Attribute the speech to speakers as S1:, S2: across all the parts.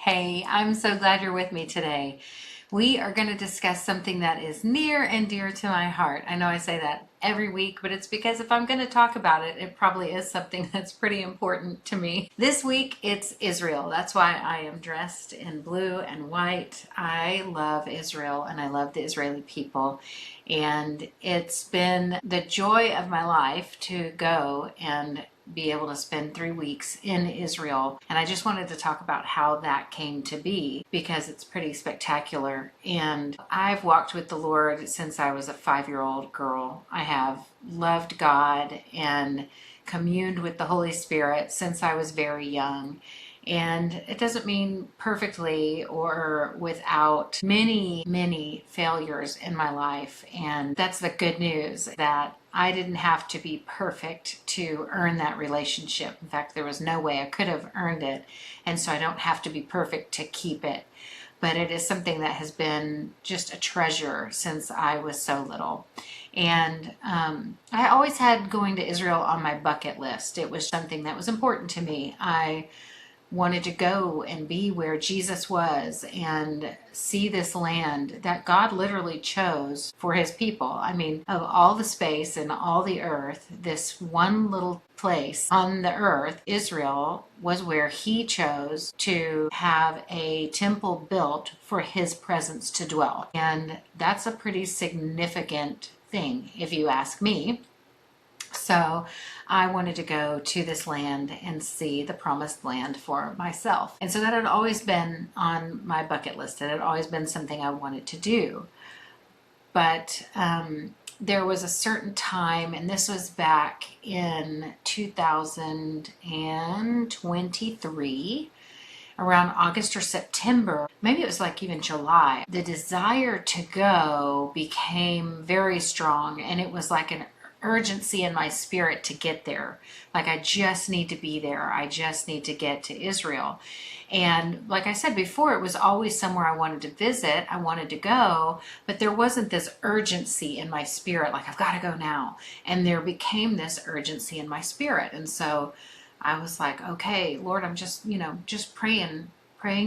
S1: Hey, I'm so glad you're with me today. We are going to discuss something that is near and dear to my heart. I know I say that every week, but it's because if I'm going to talk about it, it probably is something that's pretty important to me. This week, it's Israel. That's why I am dressed in blue and white. I love Israel and I love the Israeli people. And it's been the joy of my life to go and be able to spend 3 weeks in Israel. And I just wanted to talk about how that came to be because it's pretty spectacular. And I've walked with the Lord since I was a 5-year-old girl. I have loved God and communed with the Holy Spirit since I was very young. And it doesn't mean perfectly or without many failures in my life. And that's the good news, that I didn't have to be perfect to earn that relationship. In fact, there was no way I could have earned it. And so I don't have to be perfect to keep it. But it is something that has been just a treasure since I was so little. And I always had going to Israel on my bucket list. It was something that was important to me. I wanted to go and be where Jesus was and see this land that God literally chose for his people. I mean, of all the space and all the earth, this one little place on the earth, Israel, was where he chose to have a temple built for his presence to dwell. And that's a pretty significant thing, if you ask me. So I wanted to go to this land and see the promised land for myself. And so that had always been on my bucket list. It had always been something I wanted to do. But there was a certain time, and this was back in 2023, around August or September, maybe it was like even July, the desire to go became very strong, and it was like an urgency in my spirit to get there. Like, I just need to be there. I just need to get to Israel. And like I said before, it was always somewhere I wanted to visit. I wanted to go, but there wasn't this urgency in my spirit, like, I've got to go now. And there became this urgency in my spirit. And so I was like, okay, Lord, I'm just praying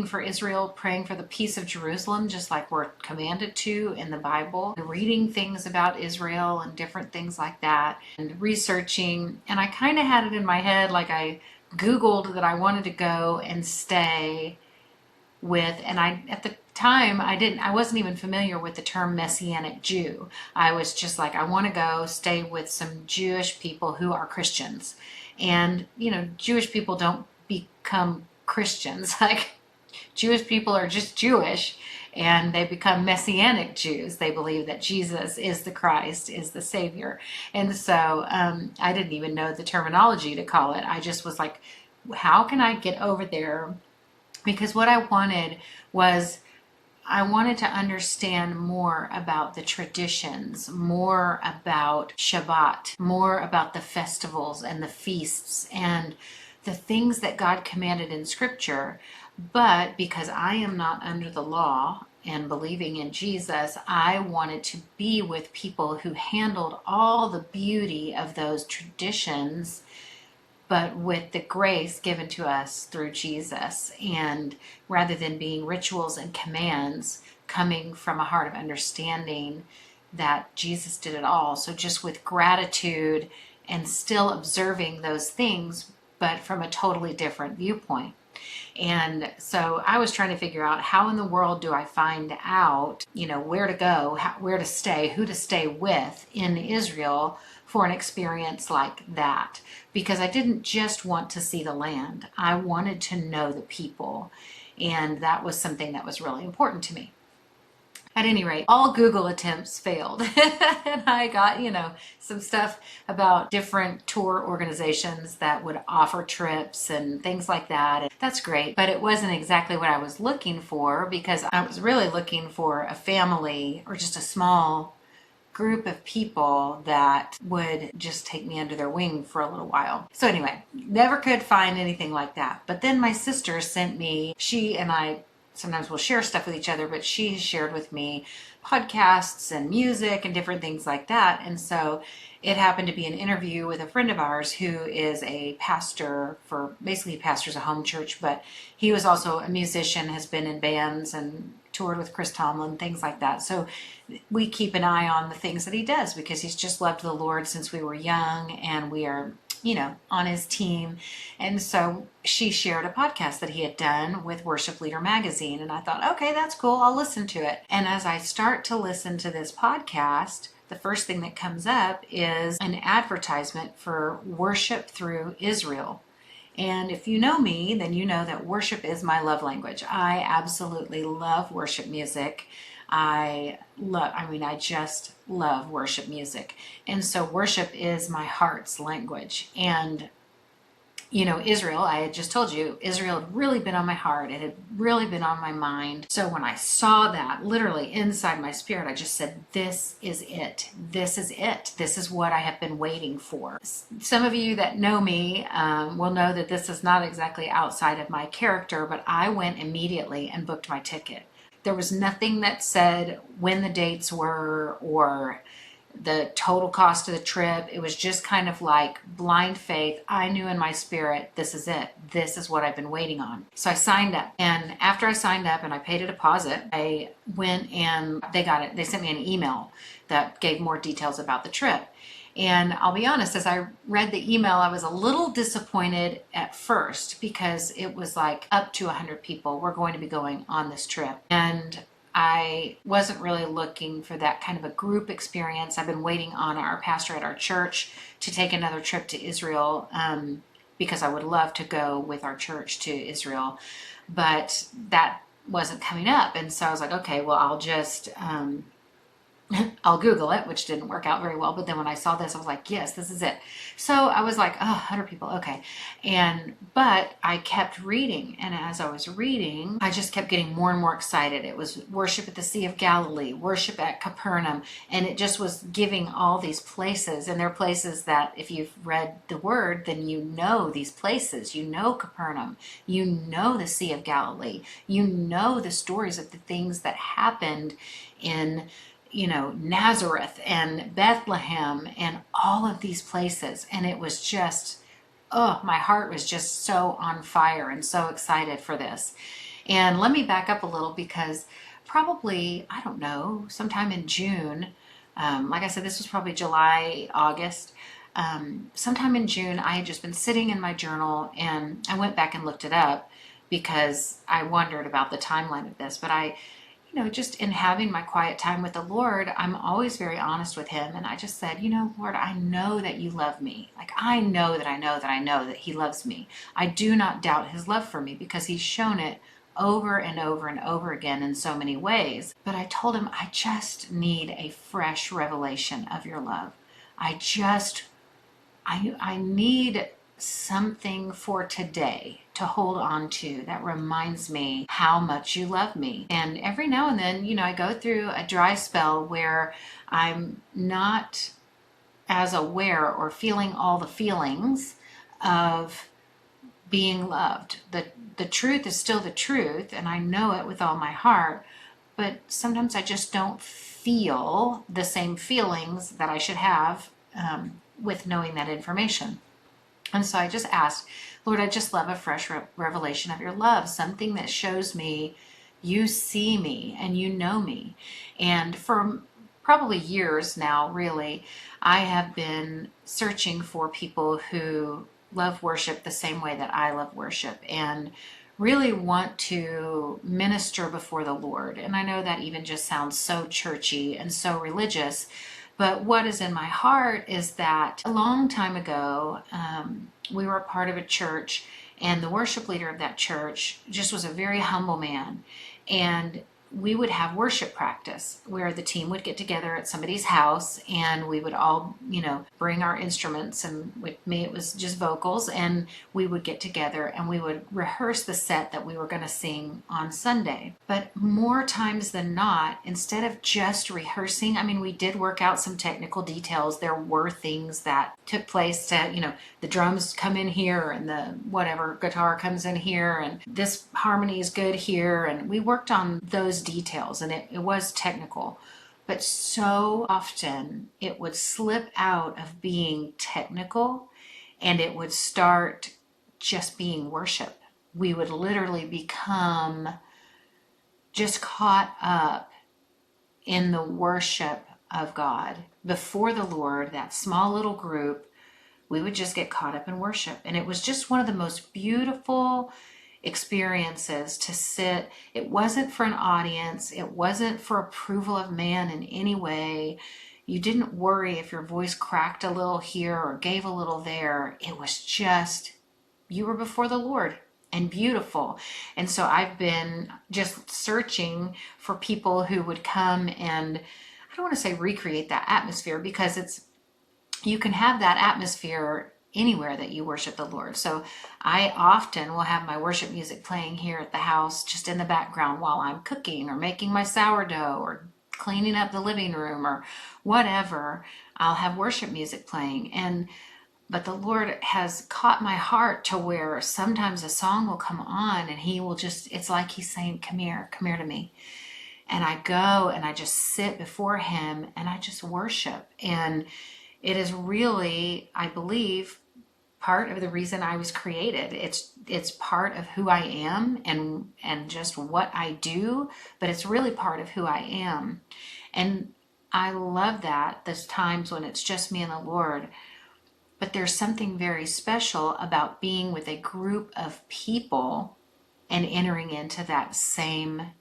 S1: for Israel, praying for the peace of Jerusalem, just like we're commanded to in the Bible, reading things about Israel and different things like that, and researching. And I kind of had it in my head, like I Googled that I wanted to go and stay with, and at the time, I wasn't even familiar with the term Messianic Jew. I was just like, I want to go stay with some Jewish people who are Christians. And, Jewish people don't become Christians. Like, Jewish people are just Jewish, and they become Messianic Jews. They believe that Jesus is the Christ, is the Savior. And so I didn't even know the terminology to call it. I just was like, how can I get over there? Because what I wanted was, I wanted to understand more about the traditions, more about Shabbat, more about the festivals and the feasts and the things that God commanded in Scripture. But because I am not under the law and believing in Jesus, I wanted to be with people who handled all the beauty of those traditions, but with the grace given to us through Jesus. And rather than being rituals and commands, coming from a heart of understanding that Jesus did it all. So just with gratitude and still observing those things, but from a totally different viewpoint. And so I was trying to figure out, how in the world do I find out, where to go, where to stay, who to stay with in Israel for an experience like that. Because I didn't just want to see the land. I wanted to know the people. And that was something that was really important to me. At any rate, all Google attempts failed. And I got, some stuff about different tour organizations that would offer trips and things like that. And that's great, but it wasn't exactly what I was looking for, because I was really looking for a family or just a small group of people that would just take me under their wing for a little while. So anyway, never could find anything like that. But then my sister sent me, she and I sometimes we'll share stuff with each other, but she shared with me podcasts and music and different things like that. And so it happened to be an interview with a friend of ours who is a pastor for, basically he pastors a home church, but he was also a musician, has been in bands and toured with Chris Tomlin, things like that. So we keep an eye on the things that he does because he's just loved the Lord since we were young, and we are, on his team. And so she shared a podcast that he had done with Worship Leader magazine. And I thought, okay, that's cool. I'll listen to it. And as I start to listen to this podcast, the first thing that comes up is an advertisement for Worship Through Israel. And if you know me, then you know that worship is my love language. I absolutely love worship music. I just love worship music. And so worship is my heart's language. And, Israel, I had just told you, Israel had really been on my heart. It had really been on my mind. So when I saw that literally inside my spirit, I just said, this is it. This is it. This is what I have been waiting for. Some of you that know me will know that this is not exactly outside of my character, but I went immediately and booked my ticket. There was nothing that said when the dates were or the total cost of the trip. It was just kind of like blind faith. I knew in my spirit, this is it. This is what I've been waiting on. So I signed up. And after I signed up and I paid a deposit, I went and they got it. They sent me an email that gave more details about the trip. And I'll be honest, as I read the email, I was a little disappointed at first because it was like up to 100 people were going to be going on this trip. And I wasn't really looking for that kind of a group experience. I've been waiting on our pastor at our church to take another trip to Israel because I would love to go with our church to Israel, but that wasn't coming up. And so I was like, okay, well, I'll just I'll Google it, which didn't work out very well. But then when I saw this, I was like, yes, this is it. So I was like, oh, 100 people. Okay. But I kept reading. And as I was reading, I just kept getting more and more excited. It was worship at the Sea of Galilee, worship at Capernaum. And it just was giving all these places. And they're places that if you've read the word, then you know these places. You know Capernaum. You know the Sea of Galilee. You know the stories of the things that happened in Nazareth and Bethlehem and all of these places. And it was just, my heart was just so on fire and so excited for this. And let me back up a little because probably, I don't know, sometime in June, like I said, this was probably July, August. Sometime in June, I had just been sitting in my journal and I went back and looked it up because I wondered about the timeline of this, but just in having my quiet time with the Lord, I'm always very honest with him. And I just said, Lord, I know that you love me. Like, I know that he loves me. I do not doubt his love for me because he's shown it over and over and over again in so many ways. But I told him, I just need a fresh revelation of your love. I need something for today to hold on to that reminds me how much you love me. And every now and then, I go through a dry spell where I'm not as aware or feeling all the feelings of being loved. The truth is still the truth, and I know it with all my heart, but sometimes I just don't feel the same feelings that I should have with knowing that information. And so I just asked, Lord, I just love a fresh revelation of your love, something that shows me you see me and you know me. And for probably years now, really, I have been searching for people who love worship the same way that I love worship and really want to minister before the Lord. And I know that even just sounds so churchy and so religious, but what is in my heart is that a long time ago, we were a part of a church, and the worship leader of that church just was a very humble man. And we would have worship practice where the team would get together at somebody's house, and we would all, bring our instruments, and with me it was just vocals, and we would get together and we would rehearse the set that we were going to sing on Sunday. But more times than not, instead of just rehearsing, I mean, we did work out some technical details. There were things that took place to, the drums come in here and the whatever guitar comes in here and this harmony is good here, and we worked on those details, and it was technical. But so often it would slip out of being technical and it would start just being worship. We would literally become just caught up in the worship of God before the Lord, that small little group. We would just get caught up in worship. And it was just one of the most beautiful experiences to sit. It wasn't for an audience. It wasn't for approval of man in any way. You didn't worry if your voice cracked a little here or gave a little there. It was just, you were before the Lord, and beautiful. And so I've been just searching for people who would come and, I don't want to say recreate that atmosphere, because you can have that atmosphere anywhere that you worship the Lord. So I often will have my worship music playing here at the house, just in the background while I'm cooking or making my sourdough or cleaning up the living room or whatever. I'll have worship music playing. But the Lord has caught my heart to where sometimes a song will come on and he will just, it's like he's saying, come here to me. And I go and I just sit before him and I just worship. And it is really, I believe, part of the reason I was created. It's part of who I am and just what I do, but it's really part of who I am. And I love that. There's times when it's just me and the Lord, but there's something very special about being with a group of people and entering into that same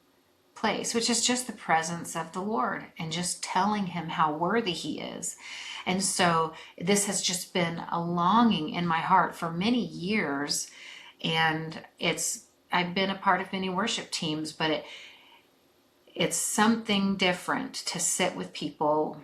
S1: place, which is just the presence of the Lord and just telling him how worthy he is. And so this has just been a longing in my heart for many years. And I've been a part of many worship teams, but it's something different to sit with people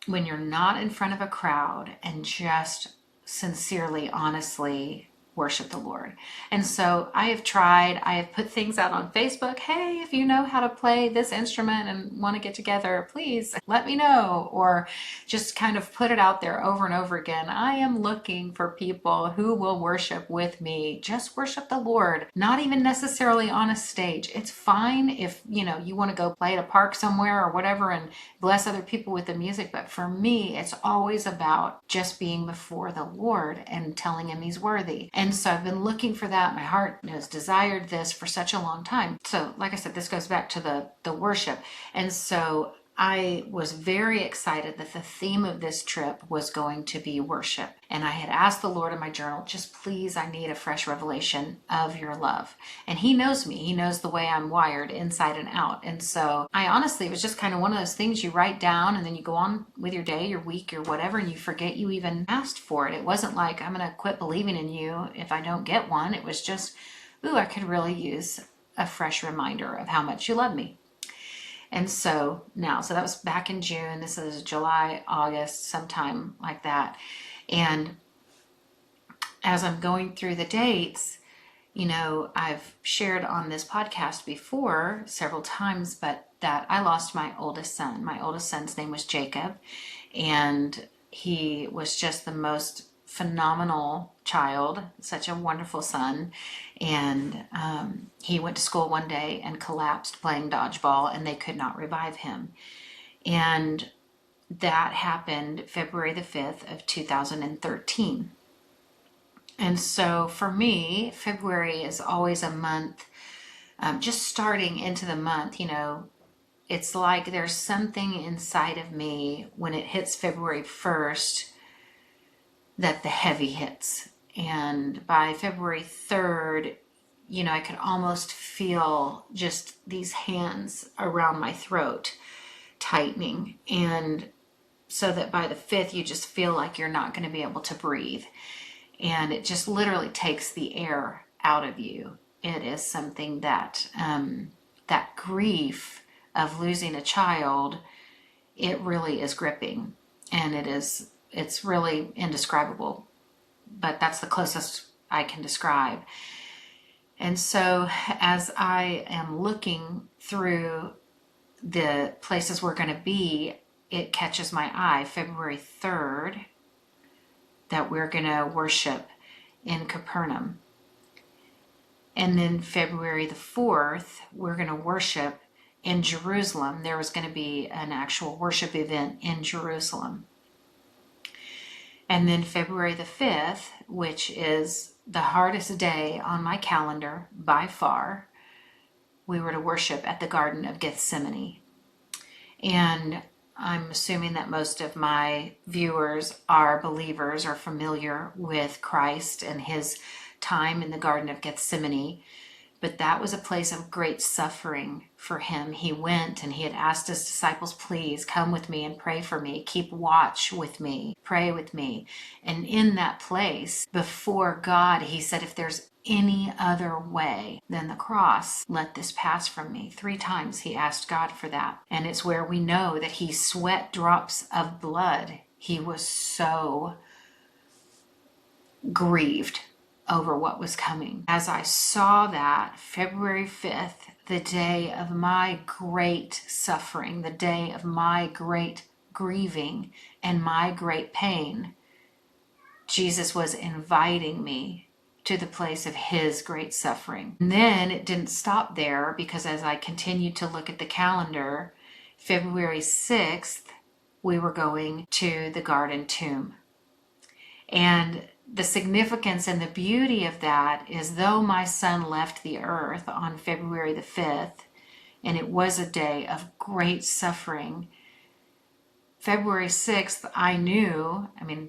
S1: when you're not in front of a crowd and just sincerely, honestly worship the Lord. And so I have put things out on Facebook. Hey, if you know how to play this instrument and want to get together, please let me know. Or just kind of put it out there over and over again. I am looking for people who will worship with me. Just worship the Lord, not even necessarily on a stage. It's fine if, you want to go play at a park somewhere or whatever and bless other people with the music. But for me, it's always about just being before the Lord and telling him he's worthy. And so I've been looking for that. My heart has desired this for such a long time. So like I said, this goes back to the worship. And so I was very excited that the theme of this trip was going to be worship. And I had asked the Lord in my journal, just please, I need a fresh revelation of your love. And he knows me. He knows the way I'm wired inside and out. And so I honestly, it was just kind of one of those things you write down and then you go on with your day, your week, your whatever, and you forget you even asked for it. It wasn't like, I'm going to quit believing in you if I don't get one. It was just, ooh, I could really use a fresh reminder of how much you love me. And so that was back in June. This is July, August, sometime like that. And as I'm going through the dates, I've shared on this podcast before several times, but that I lost my oldest son. My oldest son's name was Jacob, and he was just the most phenomenal child, such a wonderful son. And he went to school one day and collapsed playing dodgeball, and they could not revive him. And that happened February the 5th of 2013. And so for me, February is always a month, just starting into the month, it's like there's something inside of me when it hits February 1st that the heavy hits. And by February 3rd, I could almost feel just these hands around my throat tightening. And so that by the 5th, you just feel like you're not going to be able to breathe. And it just literally takes the air out of you. It is something that, that grief of losing a child, it really is gripping, and it's really indescribable, but that's the closest I can describe. And so as I am looking through the places we're going to be, it catches my eye February 3rd that we're going to worship in Capernaum. And then February the 4th, we're going to worship in Jerusalem. There was going to be an actual worship event in Jerusalem. And then February the 5th, which is the hardest day on my calendar by far, we were to worship at the Garden of Gethsemane. And I'm assuming that most of my viewers are believers, are familiar with Christ and his time in the Garden of Gethsemane. But that was a place of great suffering for him. He went and he had asked his disciples, please come with me and pray for me. Keep watch with me. Pray with me. And in that place, before God, he said, if there's any other way than the cross, let this pass from me. 3 times he asked God for that. And it's where we know that he sweat drops of blood. He was so grieved over what was coming. As I saw that, February 5th, the day of my great suffering, the day of my great grieving and my great pain, Jesus was inviting me to the place of his great suffering. And then it didn't stop there, because as I continued to look at the calendar, February 6th, we were going to the garden tomb. And the significance and the beauty of that is, though my son left the earth on February the 5th, and it was a day of great suffering, February 6th,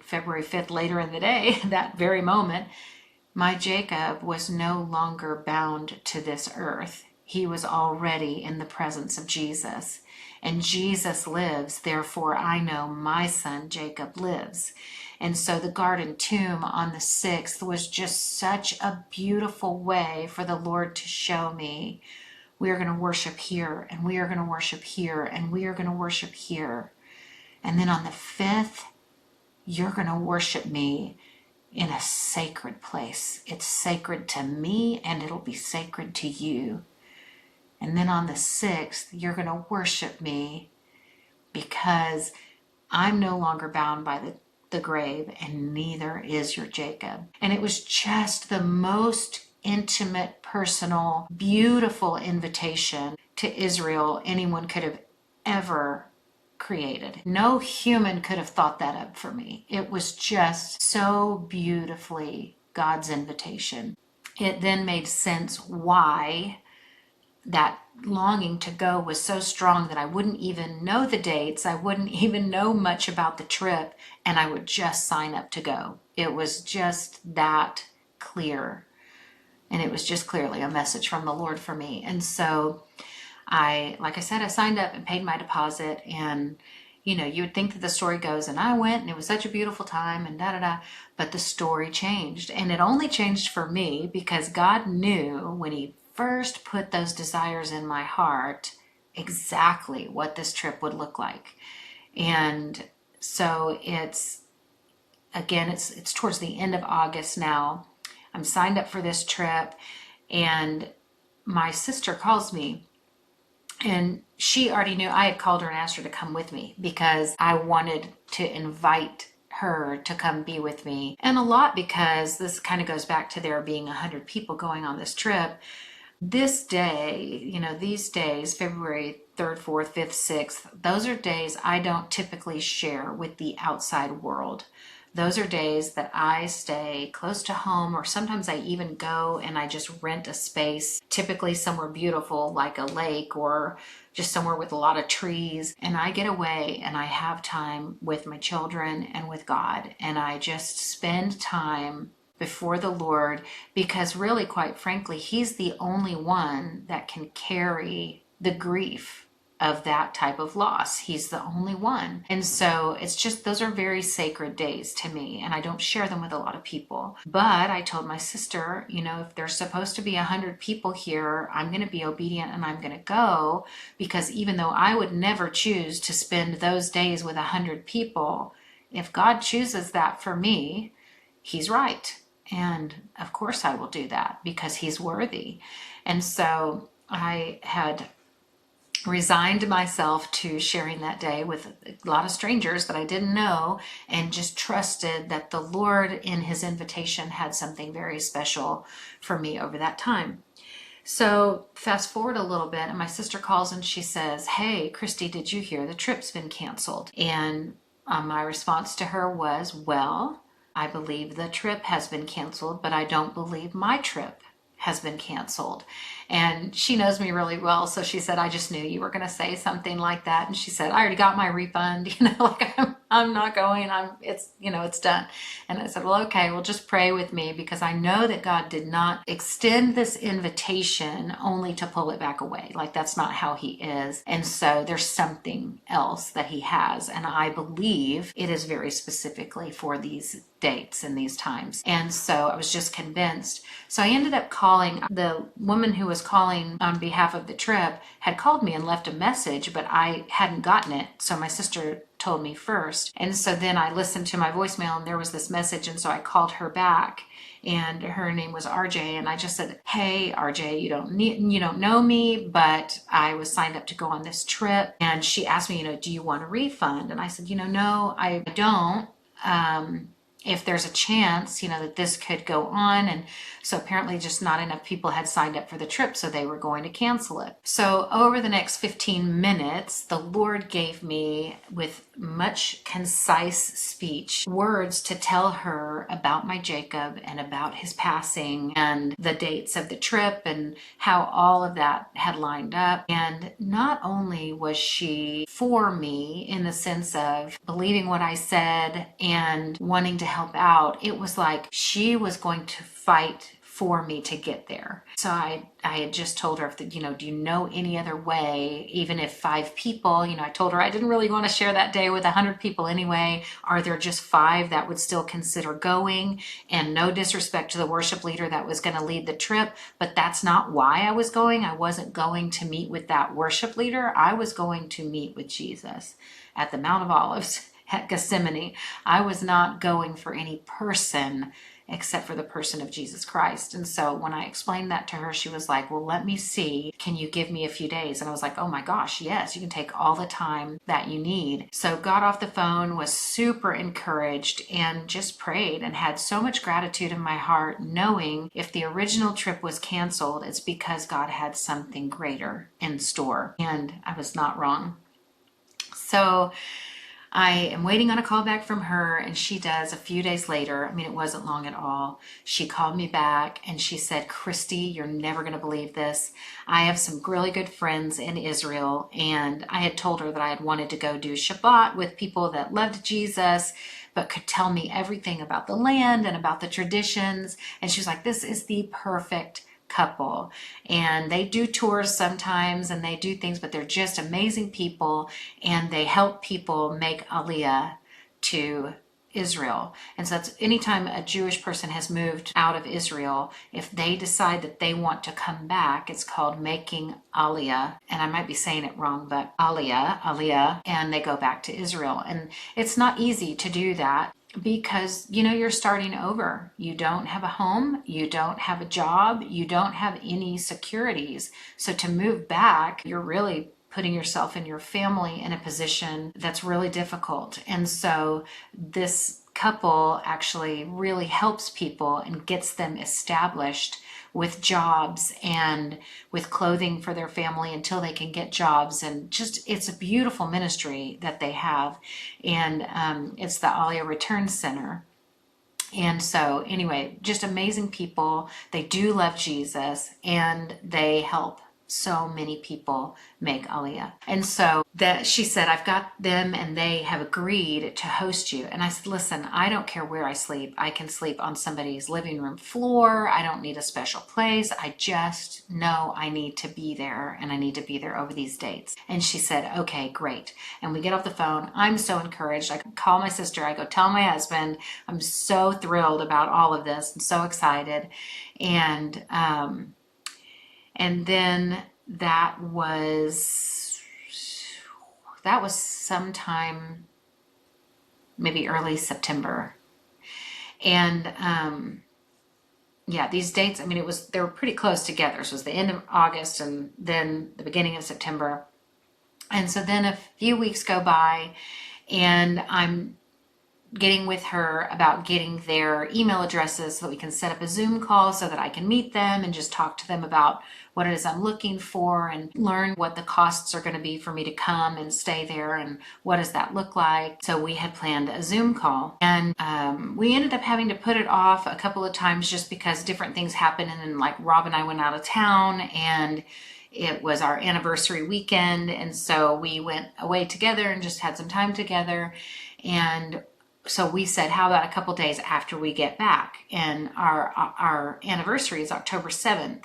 S1: February 5th later in the day, that very moment, my Jacob was no longer bound to this earth. He was already in the presence of Jesus. And Jesus lives, therefore I know my son Jacob lives. And so the garden tomb on the 6th was just such a beautiful way for the Lord to show me, we are going to worship here, and we are going to worship here, and we are going to worship here. And then on the 5th, you're going to worship me in a sacred place. It's sacred to me, and it'll be sacred to you. And then on the 6th, you're going to worship me because I'm no longer bound by the grave, and neither is your Jacob. And it was just the most intimate, personal, beautiful invitation to Israel anyone could have ever created. No human could have thought that up for me. It was just so beautifully God's invitation. It then made sense why that longing to go was so strong that I wouldn't even know the dates. I wouldn't even know much about the trip, and I would just sign up to go. It was just that clear. And it was just clearly a message from the Lord for me. And so like I said, I signed up and paid my deposit, and you would think that the story goes, and I went and it was such a beautiful time and but the story changed. And it only changed for me because God knew when he first put those desires in my heart exactly what this trip would look like. And so it's towards the end of August now. I'm signed up for this trip, and my sister calls me, and she already knew. I had called her and asked her to come with me because I wanted to invite her to come be with me. And a lot because this kind of goes back to there being 100 people going on this trip. This day, these days, February 3rd, 4th, 5th, 6th, those are days I don't typically share with the outside world. Those are days that I stay close to home, or sometimes I even go and I just rent a space, typically somewhere beautiful like a lake or just somewhere with a lot of trees. And I get away and I have time with my children and with God. And I just spend time before the Lord, because really, quite frankly, he's the only one that can carry the grief of that type of loss. He's the only one. And so it's just, those are very sacred days to me, and I don't share them with a lot of people. But I told my sister, if there's supposed to be 100 people here, I'm going to be obedient and I'm going to go, because even though I would never choose to spend those days with 100 people, if God chooses that for me, He's right. And of course I will do that because He's worthy. And so I had resigned myself to sharing that day with a lot of strangers that I didn't know, and just trusted that the Lord in His invitation had something very special for me over that time. So fast forward a little bit, and my sister calls and she says, "Hey, Christy, did you hear the trip's been canceled?" And my response to her was, "Well, I believe the trip has been canceled, but I don't believe my trip has been canceled." And she knows me really well, so she said, "I just knew you were going to say something like that." And she said, "I already got my refund, like I'm not going. It's done." And I said, "Well, okay, well, just pray with me, because I know that God did not extend this invitation only to pull it back away. Like, that's not how He is. And so there's something else that He has. And I believe it is very specifically for these dates and these times." And so I was just convinced. So I ended up calling the woman who was calling on behalf of the trip, had called me and left a message, but I hadn't gotten it. So my sister told me first. And so then I listened to my voicemail and there was this message. And so I called her back, and her name was RJ. And I just said, "Hey, RJ, you don't know me, but I was signed up to go on this trip." And she asked me, "Do you want a refund?" And I said, "No, I don't. If there's a chance, that this could go on." And so apparently just not enough people had signed up for the trip, so they were going to cancel it. So over the next 15 minutes, the Lord gave me, with much concise speech, words to tell her about my Jacob and about his passing and the dates of the trip and how all of that had lined up. And not only was she for me in the sense of believing what I said and wanting to help out, it was like she was going to fight for me to get there. So I had just told her, do you know any other way, even if 5 people, I told her I didn't really want to share that day with 100 people anyway. Are there just 5 that would still consider going? And no disrespect to the worship leader that was going to lead the trip, but that's not why I was going. I wasn't going to meet with that worship leader. I was going to meet with Jesus at the Mount of Olives at Gethsemane. I was not going for any person except for the person of Jesus Christ. And so when I explained that to her, she was like, "Well, let me see. Can you give me a few days?" And I was like, "Oh my gosh, yes, you can take all the time that you need." So got off the phone, was super encouraged, and just prayed and had so much gratitude in my heart, knowing if the original trip was canceled, it's because God had something greater in store. And I was not wrong. So I am waiting on a call back from her, and she does a few days later. It wasn't long at all. She called me back and she said, "Christy, you're never going to believe this. I have some really good friends in Israel." And I had told her that I had wanted to go do Shabbat with people that loved Jesus, but could tell me everything about the land and about the traditions. And she was like, "This is the perfect couple." And they do tours sometimes and they do things, but they're just amazing people, and they help people make Aliyah to Israel. And so that's anytime a Jewish person has moved out of Israel, if they decide that they want to come back, it's called making Aliyah. And I might be saying it wrong, but Aliyah, and they go back to Israel. And it's not easy to do that, because you're starting over. You don't have a home, you don't have a job, you don't have any securities. So to move back, you're really putting yourself and your family in a position that's really difficult. And so this couple actually really helps people and gets them established with jobs and with clothing for their family until they can get jobs. And just, it's a beautiful ministry that they have. And it's the Aliyah Return Center. And so anyway, just amazing people. They do love Jesus and they help so many people make Aliyah. And so that she said, I've got them and they have agreed to host you. And I said, listen, I don't care where I sleep. I can sleep on somebody's living room floor. I don't need a special place. I just know I need to be there, and I need to be there over these dates. And she said, okay, great. And we get off the phone. I'm so encouraged. I call my sister. I go tell my husband, I'm so thrilled about all of this. I'm so excited. And then that was sometime maybe early September. And yeah, these dates, I mean, they were pretty close together. So it was the end of August and then the beginning of September. And so then a few weeks go by, and I'm getting with her about getting their email addresses so that we can set up a Zoom call so that I can meet them and just talk to them about what it is I'm looking for and learn what the costs are going to be for me to come and stay there and what does that look like. So we had planned a Zoom call, and we ended up having to put it off a couple of times just because different things happened. And then like Rob and I went out of town, and it was our anniversary weekend. And so we went away together and just had some time together. And so we said, how about a couple days after we get back? And our anniversary is October 7th.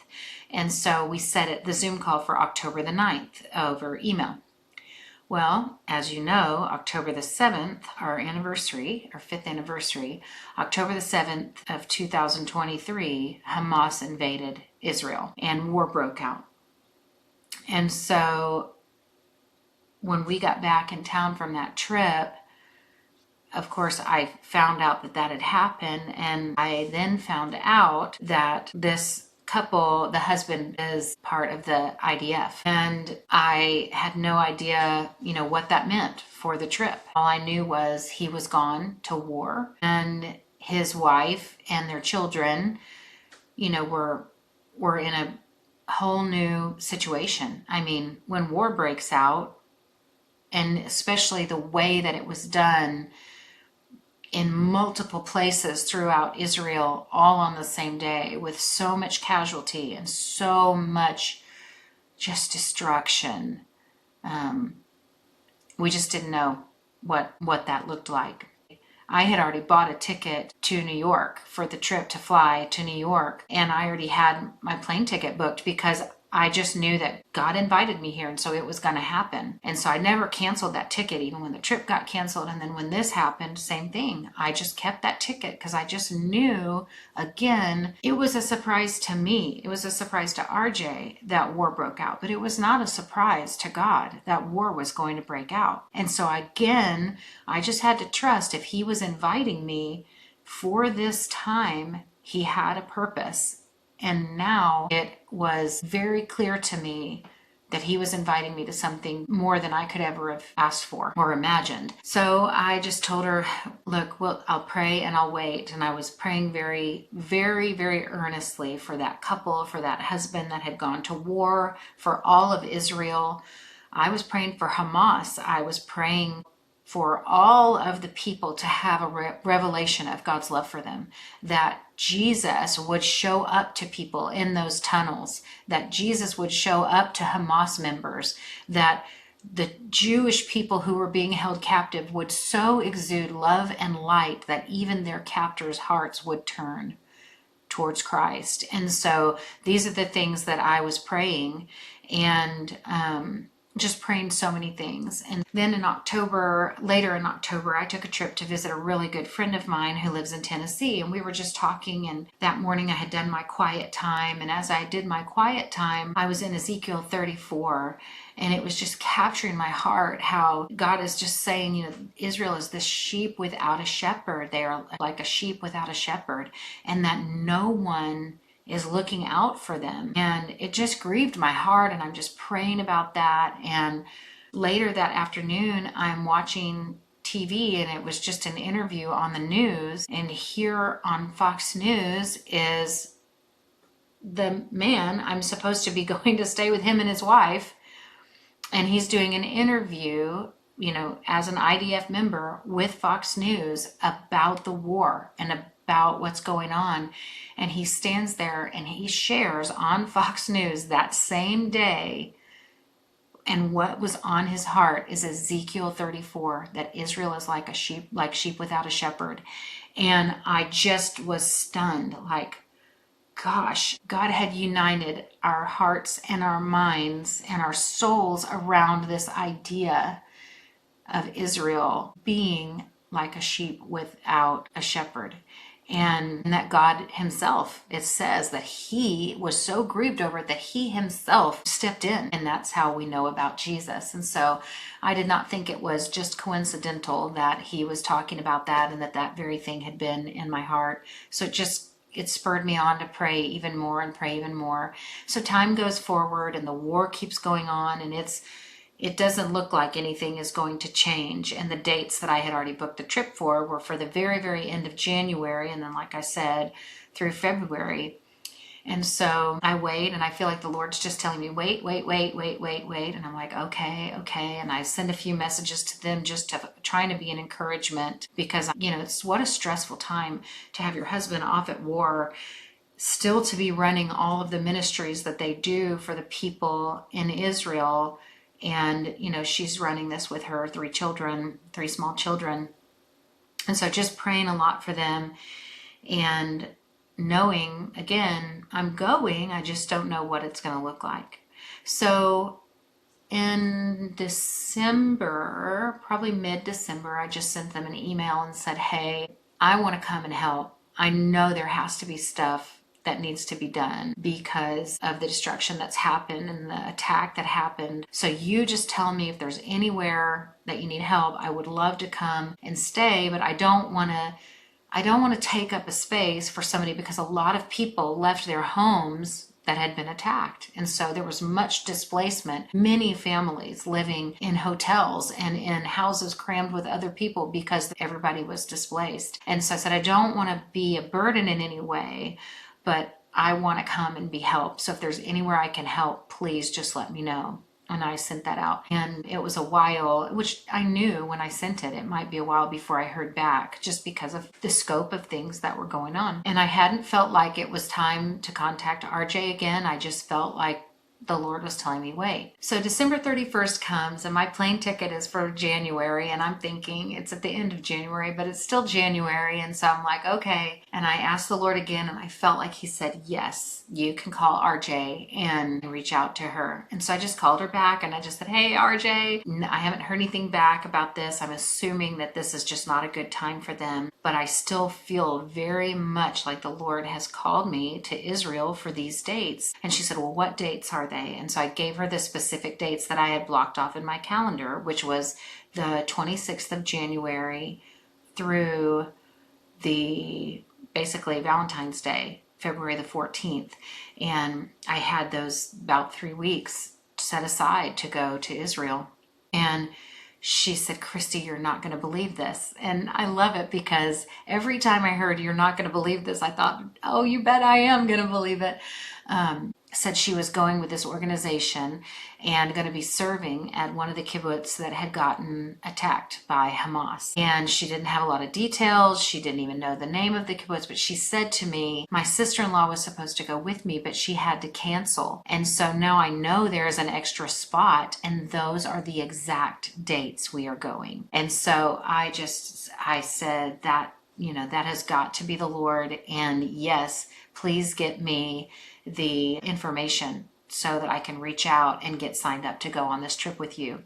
S1: And so we set the Zoom call for October the 9th over email. Well, as you know, October the 7th, our anniversary, our 5th anniversary, October the 7th of 2023, Hamas invaded Israel and war broke out. And so when we got back in town from that trip, of course, I found out that had happened, and I then found out that this couple, the husband is part of the IDF, and I had no idea, what that meant for the trip. All I knew was he was gone to war, and his wife and their children, were in a whole new situation. I mean, when war breaks out, and especially the way that it was done in multiple places throughout Israel, all on the same day, with so much casualty and so much just destruction. We just didn't know what that looked like. I had already bought a ticket to New York for the trip to fly to New York, and I already had my plane ticket booked because I just knew that God invited me here, and so it was going to happen. And so I never canceled that ticket, even when the trip got canceled. And then when this happened, same thing. I just kept that ticket because I just knew, again, it was a surprise to me. It was a surprise to RJ that war broke out, but it was not a surprise to God that war was going to break out. And so again, I just had to trust if he was inviting me for this time, he had a purpose. And now it was very clear to me that he was inviting me to something more than I could ever have asked for or imagined. So I just told her, look, well, I'll pray and I'll wait. And I was praying very, very, very earnestly for that couple, for that husband that had gone to war, for all of Israel. I was praying for Hamas. I was praying for all of the people to have a revelation of God's love for them, that Jesus would show up to people in those tunnels, that Jesus would show up to Hamas members, that the Jewish people who were being held captive would so exude love and light that even their captors' hearts would turn towards Christ. And so these are the things that I was praying, and just praying so many things. And then later in October, I took a trip to visit a really good friend of mine who lives in Tennessee. And we were just talking, and that morning I had done my quiet time. And as I did my quiet time, I was in Ezekiel 34, and it was just capturing my heart how God is just saying, Israel is this sheep without a shepherd. They are like a sheep without a shepherd, and that no one is looking out for them. And it just grieved my heart, and I'm just praying about that. And later that afternoon, I'm watching TV, and it was just an interview on the news. And here on Fox News is the man I'm supposed to be going to stay with, him and his wife. And he's doing an interview, as an IDF member with Fox News about the war and about what's going on. And he stands there and he shares on Fox News that same day. And what was on his heart is Ezekiel 34, that Israel is like sheep without a shepherd. And I just was stunned, like, gosh, God had united our hearts and our minds and our souls around this idea of Israel being like a sheep without a shepherd. And that God himself, it says that he was so grieved over it that he himself stepped in. And that's how we know about Jesus. And so I did not think it was just coincidental that he was talking about that and that that very thing had been in my heart. So it spurred me on to pray even more and pray even more. So time goes forward and the war keeps going on, and it doesn't look like anything is going to change. And the dates that I had already booked the trip for were for the very, very end of January. And then, like I said, through February. And so I wait, and I feel like the Lord's just telling me, wait, wait, wait, wait, wait, wait. And I'm like, okay, okay. And I send a few messages to them just to trying to be an encouragement, because, it's what a stressful time to have your husband off at war, still to be running all of the ministries that they do for the people in Israel. And, she's running this with her three small children. And so just praying a lot for them and knowing, again, I'm going, I just don't know what it's going to look like. So in December, probably mid-December, I just sent them an email and said, hey, I want to come and help. I know there has to be stuff that needs to be done because of the destruction that's happened and the attack that happened. So you just tell me if there's anywhere that you need help. I would love to come and stay, but I don't want to take up a space for somebody, because a lot of people left their homes that had been attacked. And so there was much displacement, many families living in hotels and in houses crammed with other people because everybody was displaced. And so I said, I don't want to be a burden in any way, but I want to come and be helped. So if there's anywhere I can help, please just let me know. And I sent that out. And it was a while, which I knew when I sent it, it might be a while before I heard back, just because of the scope of things that were going on. And I hadn't felt like it was time to contact RJ again. I just felt like the Lord was telling me, wait. So December 31st comes and my plane ticket is for January, and I'm thinking it's at the end of January, but it's still January. And so I'm like, okay. And I asked the Lord again, and I felt like he said, yes, you can call RJ and reach out to her. And so I just called her back and I just said, hey, RJ, I haven't heard anything back about this. I'm assuming that this is just not a good time for them, but I still feel very much like the Lord has called me to Israel for these dates. And she said, well, what dates are they? And so I gave her the specific dates that I had blocked off in my calendar, which was the 26th of January through the basically Valentine's Day, February the 14th. And I had those about 3 weeks set aside to go to Israel. And she said, Christy, you're not going to believe this. And I love it, because every time I heard you're not going to believe this, I thought, oh, you bet I am going to believe it. Said she was going with this organization and going to be serving at one of the kibbutz that had gotten attacked by Hamas. And she didn't have a lot of details. She didn't even know the name of the kibbutz, but she said to me, my sister-in-law was supposed to go with me, but she had to cancel. And so now I know there's an extra spot, and those are the exact dates we are going. And so I said that, that has got to be the Lord. And yes, please get me the information so that I can reach out and get signed up to go on this trip with you.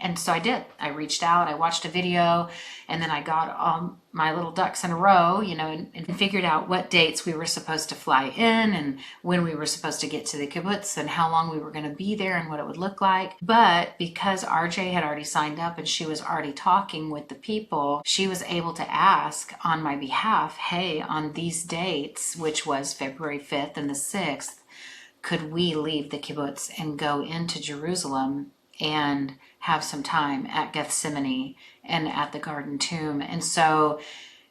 S1: And so I did. I reached out, I watched a video, and then I got all my little ducks in a row, and figured out what dates we were supposed to fly in and when we were supposed to get to the kibbutz and how long we were going to be there and what it would look like. But because RJ had already signed up and she was already talking with the people, she was able to ask on my behalf, hey, on these dates, which was February 5th and the 6th, could we leave the kibbutz and go into Jerusalem and have some time at Gethsemane and at the Garden Tomb? And so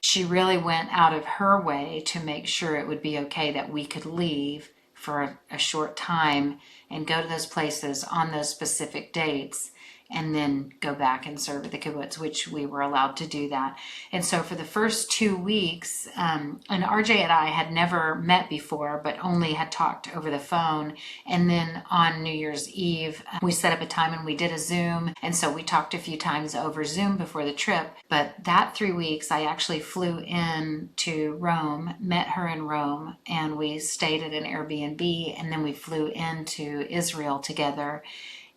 S1: she really went out of her way to make sure it would be okay that we could leave for a short time and go to those places on those specific dates, and then go back and serve at the kibbutz, which we were allowed to do that. And so for the first 2 weeks, and RJ and I had never met before, but only had talked over the phone. And then on New Year's Eve, we set up a time and we did a Zoom. And so we talked a few times over Zoom before the trip. But that 3 weeks, I actually flew in to Rome, met her in Rome, and we stayed at an Airbnb. And then we flew into Israel together,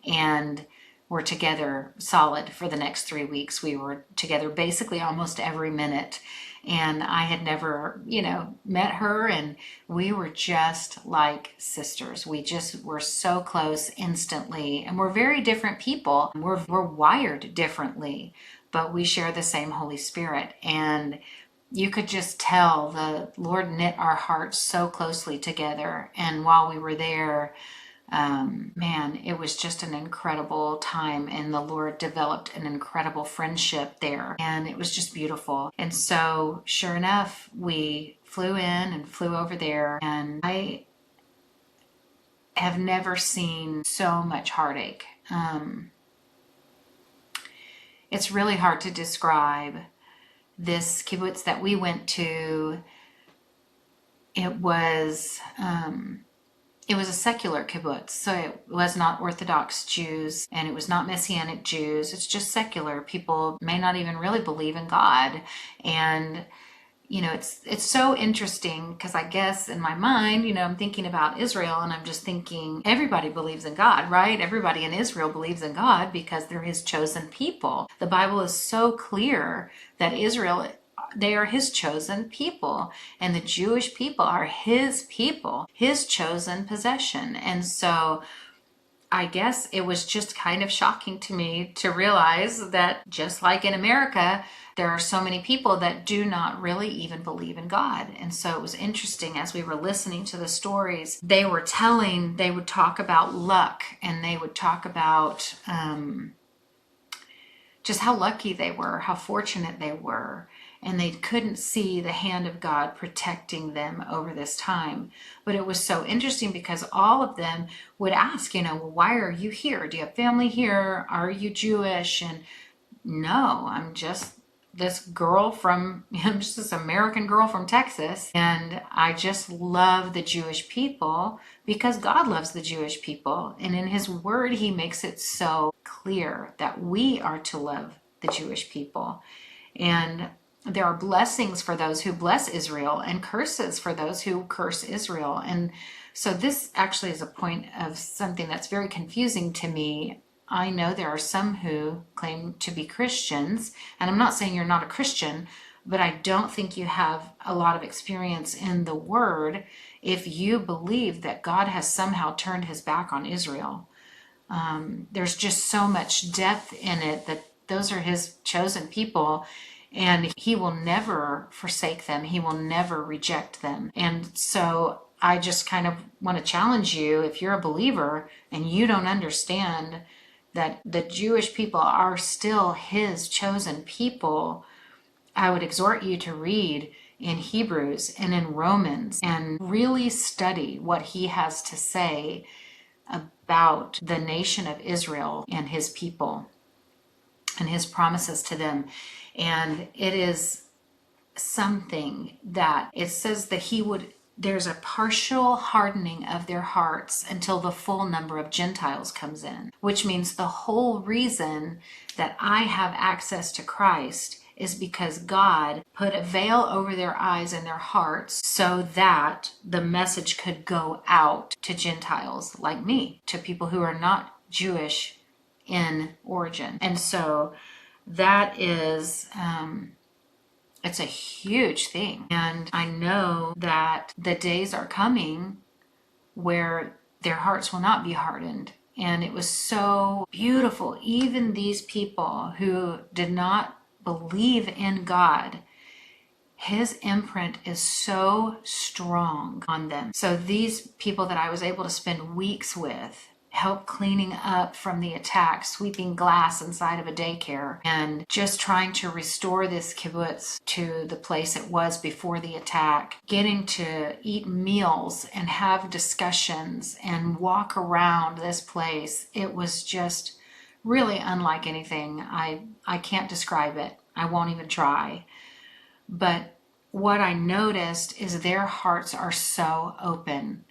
S1: and were together solid for the next 3 weeks. We were together basically almost every minute. And I had never, met her, and we were just like sisters. We just were so close instantly. And we're very different people. We're wired differently, but we share the same Holy Spirit. And you could just tell the Lord knit our hearts so closely together. And while we were there, man, it was just an incredible time, and the Lord developed an incredible friendship there, and it was just beautiful. And so sure enough, we flew in and flew over there, and I have never seen so much heartache. It's really hard to describe this kibbutz that we went to. It was a secular kibbutz, so it was not Orthodox Jews, and it was not Messianic Jews. It's just secular. People may not even really believe in God. And it's so interesting, because I guess in my mind, I'm thinking about Israel, and I'm just thinking everybody believes in God, right? Everybody in Israel believes in God because they're his chosen people. The Bible is so clear that Israel, they are his chosen people, and the Jewish people are his people, his chosen possession. And so I guess it was just kind of shocking to me to realize that just like in America, there are so many people that do not really even believe in God. And so it was interesting as we were listening to the stories, they would talk about luck, and they would talk about just how lucky they were, how fortunate they were. And they couldn't see the hand of God protecting them over this time. But it was so interesting because all of them would ask, well, why are you here? Do you have family here? Are you Jewish? And no, I'm just this I'm just this American girl from Texas. And I just love the Jewish people because God loves the Jewish people. And in his word, he makes it so clear that we are to love the Jewish people. And there are blessings for those who bless Israel and curses for those who curse Israel. And so this actually is a point of something that's very confusing to me. I know there are some who claim to be Christians, and I'm not saying you're not a Christian, but I don't think you have a lot of experience in the Word if you believe that God has somehow turned his back on Israel. There's just so much depth in it that those are his chosen people, and he will never forsake them. He will never reject them. And so I just kind of want to challenge you, if you're a believer and you don't understand that the Jewish people are still his chosen people, I would exhort you to read in Hebrews and in Romans and really study what he has to say about the nation of Israel and his people and his promises to them. And it is something that it says that there's a partial hardening of their hearts until the full number of Gentiles comes in, which means the whole reason that I have access to Christ is because God put a veil over their eyes and their hearts so that the message could go out to Gentiles like me, to people who are not Jewish in origin. And so that is it's a huge thing. And I know that the days are coming where their hearts will not be hardened. And it was so beautiful. Even these people who did not believe in God, his imprint is so strong on them. So these people that I was able to spend weeks with help cleaning up from the attack, sweeping glass inside of a daycare, and just trying to restore this kibbutz to the place it was before the attack, getting to eat meals and have discussions and walk around this place. It was just really unlike anything. I can't describe it. I won't even try. But what I noticed is their hearts are so open.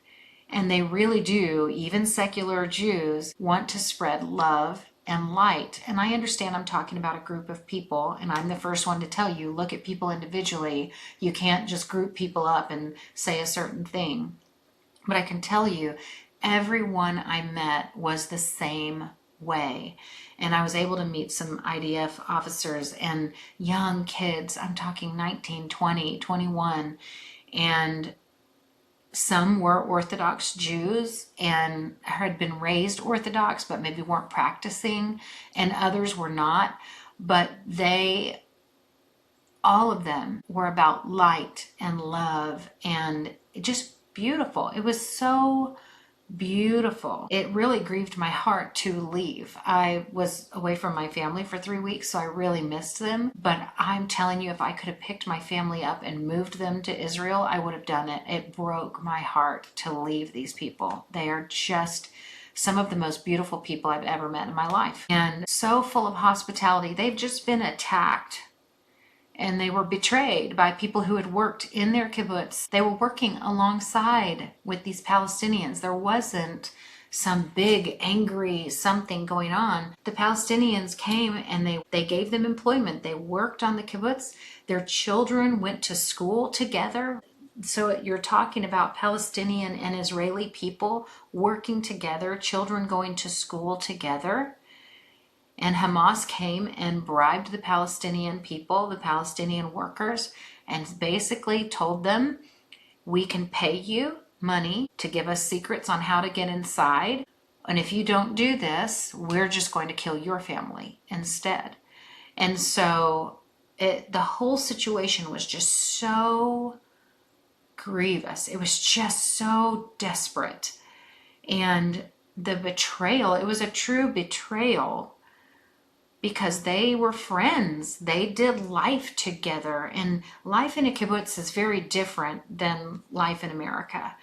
S1: And they really do, even secular Jews, want to spread love and light. And I understand I'm talking about a group of people, and I'm the first one to tell you, look at people individually. You can't just group people up and say a certain thing. But I can tell you, everyone I met was the same way. And I was able to meet some IDF officers and young kids. I'm talking 19, 20, 21. And some were Orthodox Jews and had been raised Orthodox, but maybe weren't practicing, and others were not. But all of them were about light and love and just beautiful. It was so beautiful. It really grieved my heart to leave. I was away from my family for 3 weeks, so I really missed them. But I'm telling you, if I could have picked my family up and moved them to Israel, I would have done it. It broke my heart to leave these people. They are just some of the most beautiful people I've ever met in my life, and so full of hospitality. They've just been attacked, and they were betrayed by people who had worked in their kibbutz. They were working alongside with these Palestinians. There wasn't some big angry something going on. The Palestinians came and they gave them employment. They worked on the kibbutz. Their children went to school together. So you're talking about Palestinian and Israeli people working together, children going to school together. And Hamas came and bribed the Palestinian people, the Palestinian workers, and basically told them, we can pay you money to give us secrets on how to get inside. And if you don't do this, we're just going to kill your family instead. And so the whole situation was just so grievous. It was just so desperate. And the betrayal, it was a true betrayal, because they were friends. They did life together. And life in a kibbutz is very different than life in America.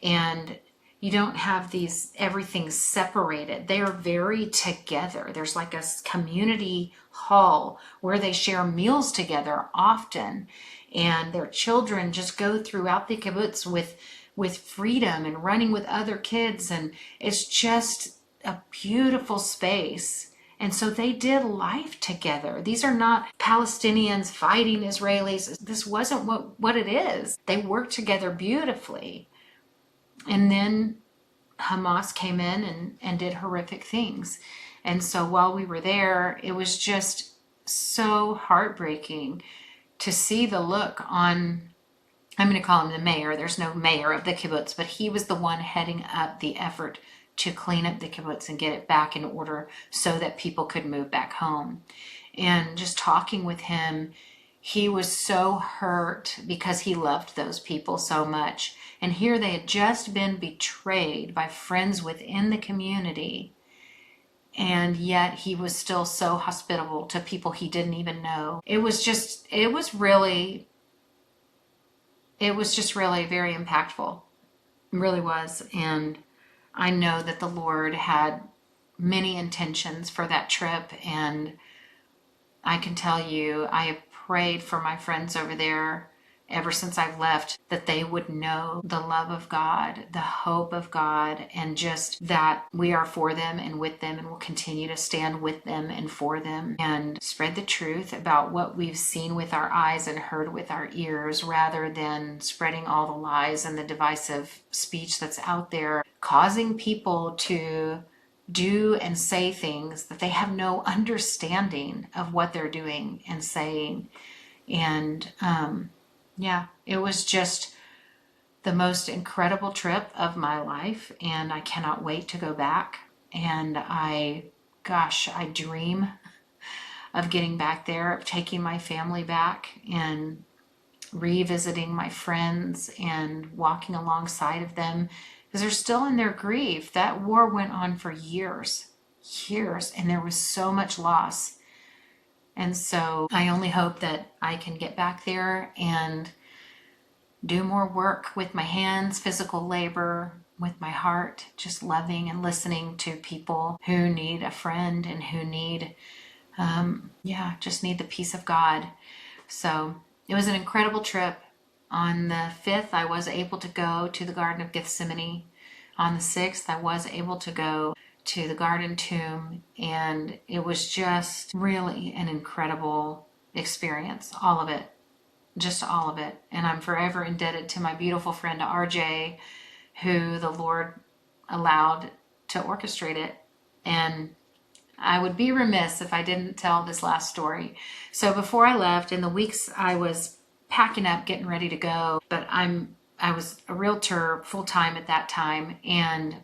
S1: And you don't have everything separated. They are very together. There's like a community hall where they share meals together often. And their children just go throughout the kibbutz with freedom and running with other kids. And it's just a beautiful space. And so they did life together. These are not Palestinians fighting Israelis. This wasn't what it is. They worked together beautifully. And then Hamas came in and did horrific things. And so while we were there, it was just so heartbreaking to see the look on, I'm going to call him the mayor. There's no mayor of the kibbutz, but he was the one heading up the effort to clean up the kibbutz and get it back in order so that people could move back home. And just talking with him, he was so hurt because he loved those people so much. And here they had just been betrayed by friends within the community. And yet he was still so hospitable to people he didn't even know. It was just really very impactful. It really was. And I know that the Lord had many intentions for that trip, and I can tell you, I have prayed for my friends over there ever since I've left, that they would know the love of God, the hope of God, and just that we are for them and with them, and will continue to stand with them and for them and spread the truth about what we've seen with our eyes and heard with our ears, rather than spreading all the lies and the divisive speech that's out there, causing people to do and say things that they have no understanding of what they're doing and saying. And yeah, it was just the most incredible trip of my life, and I cannot wait to go back. And I dream of getting back there, of taking my family back and revisiting my friends and walking alongside of them, because they're still in their grief. That war went on for years, years, and there was so much loss. And so I only hope that I can get back there and do more work with my hands, physical labor, with my heart, just loving and listening to people who need a friend and who need, just need the peace of God. So it was an incredible trip. On the 5th, I was able to go to the Garden of Gethsemane. On the 6th, I was able to go to the Garden Tomb, and it was just really an incredible experience, all of it, just all of it. And I'm forever indebted to my beautiful friend RJ, who the Lord allowed to orchestrate it. And I would be remiss if I didn't tell this last story. So before I left, in the weeks I was packing up, getting ready to go, but I was a realtor full time at that time, and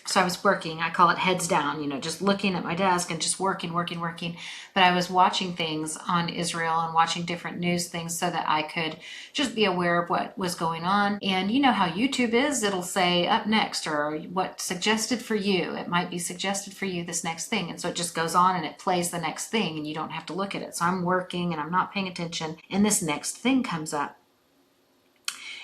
S1: so I was working. I call it heads down, just looking at my desk and just working. But I was watching things on Israel and watching different news things so that I could just be aware of what was going on. And you know how YouTube is, it'll say up next or what suggested for you. It might be suggested for you this next thing. And so it just goes on and it plays the next thing and you don't have to look at it. So I'm working and I'm not paying attention and this next thing comes up.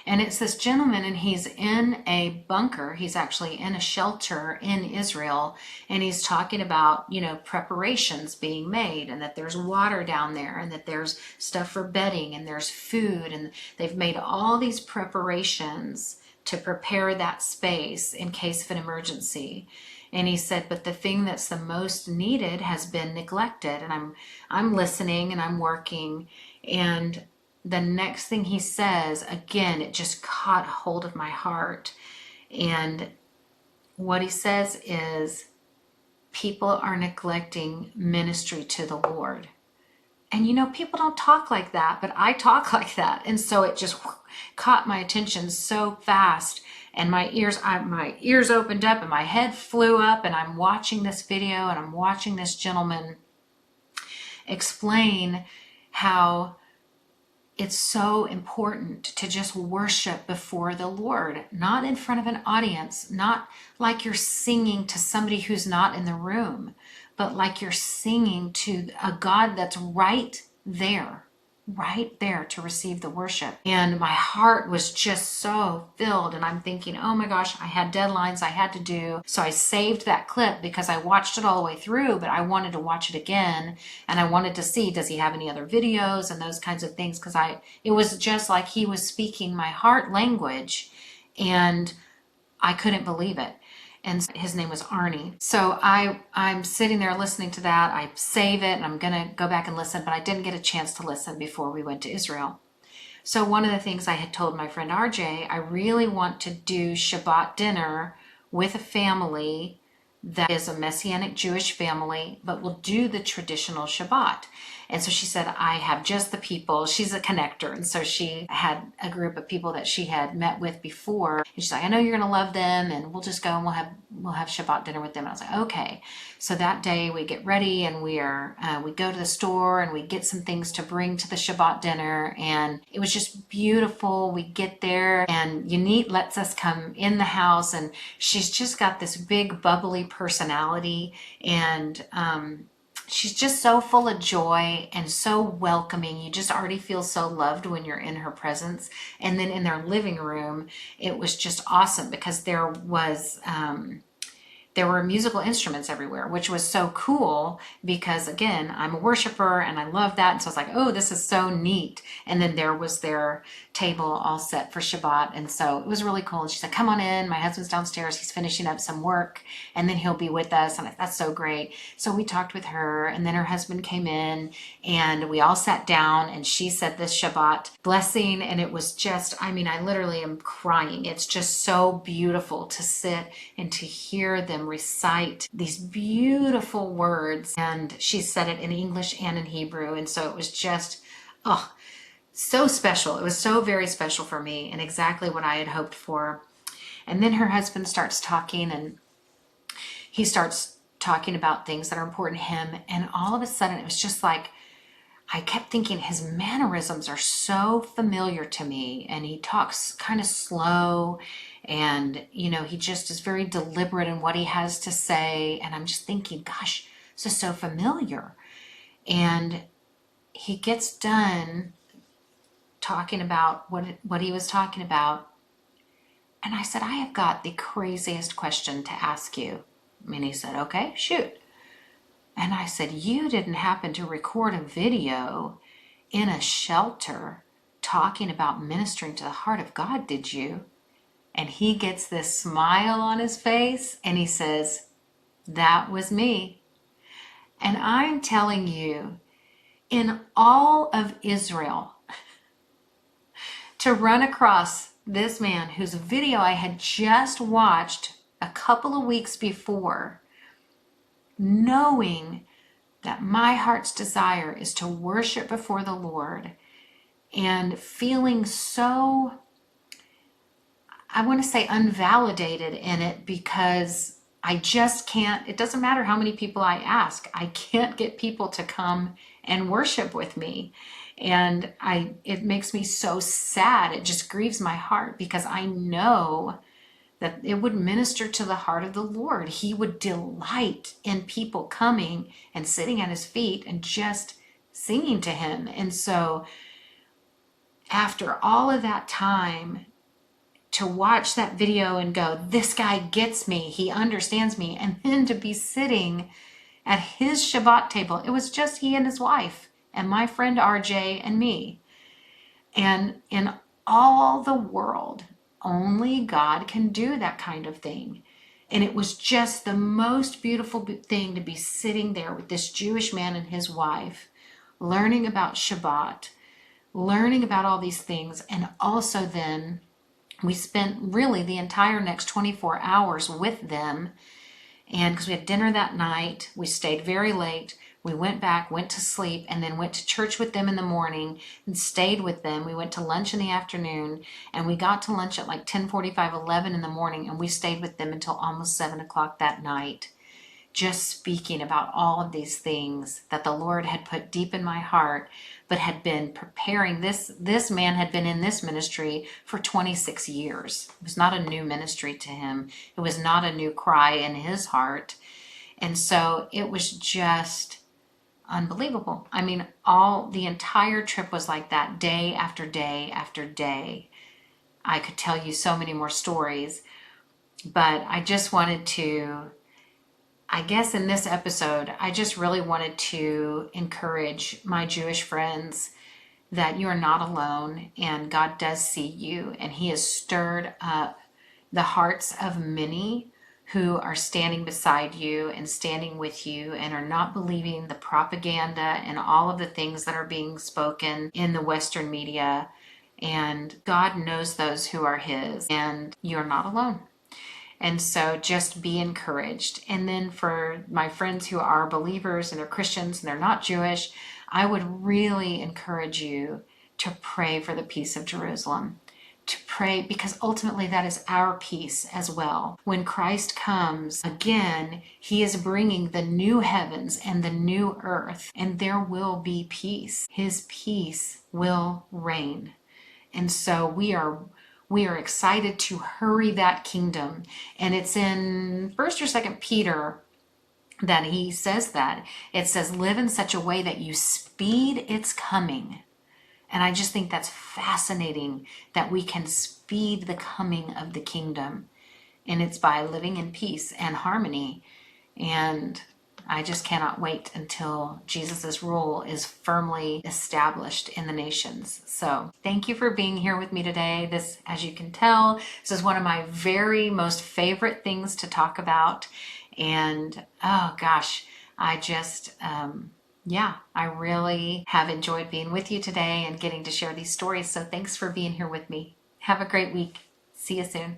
S1: And it's this gentleman, and he's in a bunker. He's actually in a shelter in Israel, and he's talking about, preparations being made, and that there's water down there, and that there's stuff for bedding, and there's food, and they've made all these preparations to prepare that space in case of an emergency. And he said, but the thing that's the most needed has been neglected. And I'm listening and I'm working, and the next thing he says, again, it just caught hold of my heart. And what he says is, people are neglecting ministry to the Lord. And people don't talk like that, but I talk like that. And so it just caught my attention so fast. And my ears opened up and my head flew up, and I'm watching this video and I'm watching this gentleman explain how it's so important to just worship before the Lord, not in front of an audience, not like you're singing to somebody who's not in the room, but like you're singing to a God that's right there to receive the worship. And my heart was just so filled, and I'm thinking, oh my gosh, I had deadlines I had to do. So I saved that clip because I watched it all the way through, but I wanted to watch it again, and I wanted to see, does he have any other videos and those kinds of things, because it was just like he was speaking my heart language, and I couldn't believe it. And his name was Arnie. So I'm sitting there listening to that. I save it and I'm going to go back and listen, but I didn't get a chance to listen before we went to Israel. So one of the things I had told my friend RJ, I really want to do Shabbat dinner with a family that is a Messianic Jewish family, but will do the traditional Shabbat. And so she said, I have just the people. She's a connector. And so she had a group of people that she had met with before. And she's like, I know you're going to love them, and we'll just go and we'll have Shabbat dinner with them. And I was like, okay. So that day we get ready and we go to the store and we get some things to bring to the Shabbat dinner. And it was just beautiful. We get there and Yanit lets us come in the house, and she's just got this big bubbly personality, and she's just so full of joy and so welcoming. You just already feel so loved when you're in her presence. And then in their living room, it was just awesome because there were musical instruments everywhere, which was so cool because, again, I'm a worshiper and I love that. And so I was like, oh, this is so neat. And then there was their table all set for Shabbat. And so it was really cool. And she said, come on in. My husband's downstairs. He's finishing up some work and then he'll be with us. And that's so great. So we talked with her, and then her husband came in and we all sat down and she said this Shabbat blessing. And it was just, I literally am crying. It's just so beautiful to sit and to hear them recite these beautiful words. And she said it in English and in Hebrew. And so it was just, so special. It was so very special for me and exactly what I had hoped for. And then her husband starts talking, and he starts talking about things that are important to him. And all of a sudden it was just like, I kept thinking his mannerisms are so familiar to me, and he talks kind of slow And, he just is very deliberate in what he has to say. And I'm just thinking, gosh, this is so familiar. And he gets done talking about what he was talking about. And I said, I have got the craziest question to ask you. And he said, okay, shoot. And I said, you didn't happen to record a video in a shelter talking about ministering to the heart of God, did you? And he gets this smile on his face and he says, that was me. And I'm telling you, in all of Israel, to run across this man whose video I had just watched a couple of weeks before, knowing that my heart's desire is to worship before the Lord, and feeling so, I want to say, unvalidated in it, because I just can't, it doesn't matter how many people I ask, I can't get people to come and worship with me. And it makes me so sad. It just grieves my heart, because I know that it would minister to the heart of the Lord. He would delight in people coming and sitting at his feet and just singing to him. And so after all of that time, to watch that video and go, this guy gets me, he understands me, and then to be sitting at his Shabbat table, it was just he and his wife and my friend RJ and me. And in all the world, only God can do that kind of thing. And it was just the most beautiful thing to be sitting there with this Jewish man and his wife, learning about Shabbat, learning about all these things. And also then we spent really the entire next 24 hours with them. And because we had dinner that night, we stayed very late. We went back, went to sleep, and then went to church with them in the morning and stayed with them. We went to lunch in the afternoon, and we got to lunch at like 10:45, 11 in the morning, and we stayed with them until almost 7 o'clock that night, just speaking about all of these things that the Lord had put deep in my heart, but had been preparing. This man had been in this ministry for 26 years. It was not a new ministry to him. It was not a new cry in his heart. And so it was just unbelievable. I mean, the entire trip was like that, day after day after day. I could tell you so many more stories, but I just wanted to, I guess in this episode, I just really wanted to encourage my Jewish friends that you are not alone, and God does see you, and he has stirred up the hearts of many who are standing beside you and standing with you and are not believing the propaganda and all of the things that are being spoken in the Western media. And God knows those who are his, and you're not alone. And so just be encouraged. And then for my friends who are believers and they're Christians and they're not Jewish, I would really encourage you to pray for the peace of Jerusalem. To pray, because ultimately that is our peace as well. When Christ comes again, he is bringing the new heavens and the new earth, and there will be peace. His peace will reign. And so we are excited to hurry that kingdom. And it's in 1st or 2nd Peter that he says that. It says, live in such a way that you speed its coming. And I just think that's fascinating, that we can speed the coming of the kingdom. And it's by living in peace and harmony. And I just cannot wait until Jesus's rule is firmly established in the nations. So thank you for being here with me today. This, as you can tell, this is one of my very most favorite things to talk about. And oh gosh, I just, I really have enjoyed being with you today and getting to share these stories. So thanks for being here with me. Have a great week. See you soon.